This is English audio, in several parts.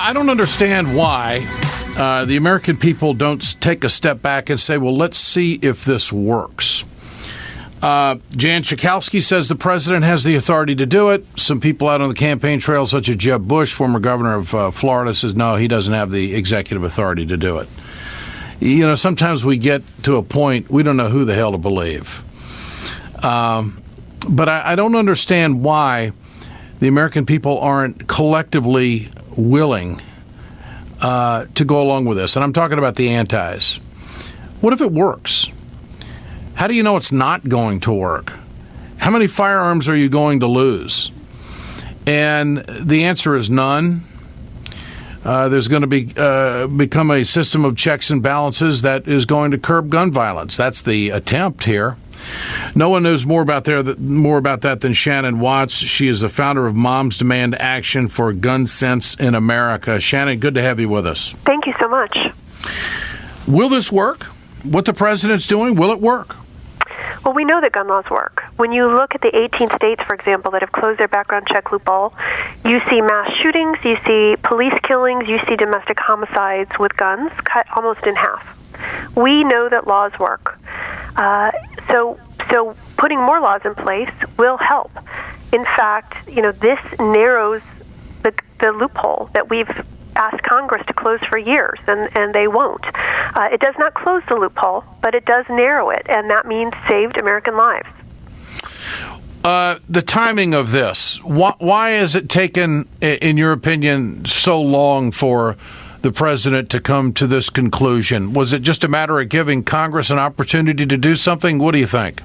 I don't understand why the American people don't take a step back and say, well, let's see if this works. Jan Schakowsky says the president has the authority to do it. Some people out on the campaign trail, such as Jeb Bush, former governor of Florida, says, no, he doesn't have the executive authority to do it. You know, sometimes we get to a point we don't know who the hell to believe. But I don't understand why the American people aren't collectively willing to go along with this. And I'm talking about the antis. What if it works? How do you know it's not going to work? How many firearms are you going to lose? And the answer is none. There's going to become a system of checks and balances that is going to curb gun violence. That's the attempt here. No one knows more about that than Shannon Watts. She is the founder of Moms Demand Action for Gun Sense in America. Shannon, good to have you with us. Thank you so much. Will this work? What the president's doing, will it work? Well, we know that gun laws work. When you look at the 18 states, for example, that have closed their background check loophole, you see mass shootings, you see police killings, you see domestic homicides with guns cut almost in half. We know that laws work. So putting more laws in place will help. In fact, you know, this narrows the loophole that we've asked Congress to close for years, and they won't. It does not close the loophole, but it does narrow it, and that means saved American lives. The timing of this, why has it taken, in your opinion, so long for the president to come to this conclusion? Was it just a matter of giving Congress an opportunity to do something? What do you think?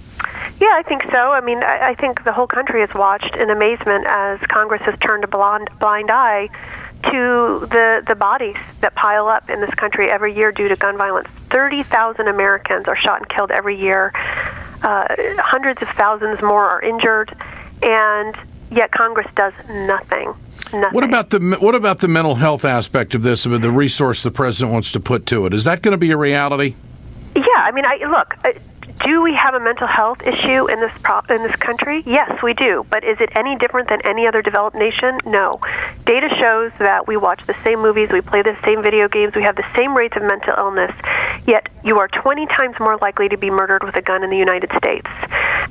Yeah, I think so. I mean, I think the whole country has watched in amazement as Congress has turned a blind eye to the bodies that pile up in this country every year due to gun violence. 30,000 Americans are shot and killed every year. Hundreds of thousands more are injured, and yet Congress does nothing. Nothing. What about the mental health aspect of this, the resource the president wants to put to it? Is that going to be a reality? Yeah, I mean, look. Do we have a mental health issue in this country? Yes, we do. But is it any different than any other developed nation? No. Data shows that we watch the same movies, we play the same video games, we have the same rates of mental illness, yet you are 20 times more likely to be murdered with a gun in the United States.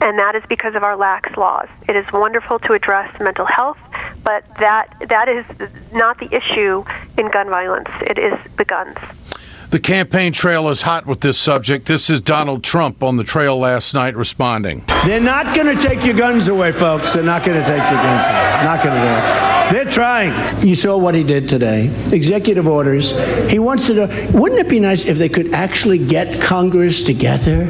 And that is because of our lax laws. It is wonderful to address mental health, but that is not the issue in gun violence. It is the guns. The campaign trail is hot with this subject. This is Donald Trump on the trail last night responding. They're not going to take your guns away, folks. They're not going to take your guns away. Not going to do it. They're trying. You saw what he did today. Executive orders. He wants to do. Wouldn't it be nice if they could actually get Congress together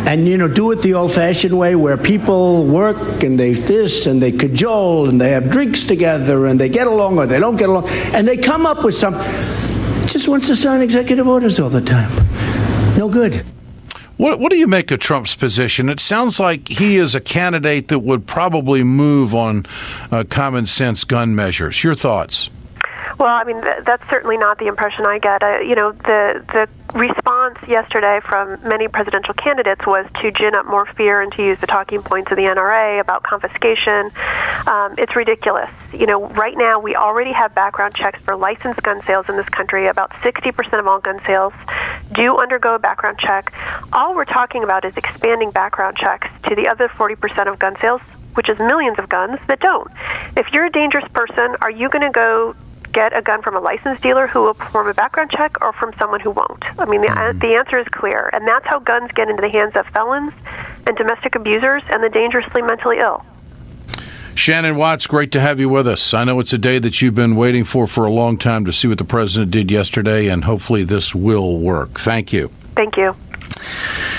and, do it the old-fashioned way where people work and they this and they cajole and they have drinks together and they get along or they don't get along and they come up with some... Just wants to sign executive orders all the time. No good. What do you make of Trump's position? It sounds like he is a candidate that would probably move on common sense gun measures. Your thoughts? Well, I mean, that's certainly not the impression I get. The response yesterday from many presidential candidates was to gin up more fear and to use the talking points of the NRA about confiscation. It's ridiculous. Right now we already have background checks for licensed gun sales in this country. About 60% of all gun sales do undergo a background check. All we're talking about is expanding background checks to the other 40% of gun sales, which is millions of guns that don't. If you're a dangerous person, are you going to go get a gun from a licensed dealer who will perform a background check or from someone who won't? I mean, the answer is clear, and that's how guns get into the hands of felons and domestic abusers and the dangerously mentally ill. Shannon Watts, great to have you with us. I know it's a day that you've been waiting for a long time to see what the president did yesterday, and hopefully this will work. Thank you. Thank you.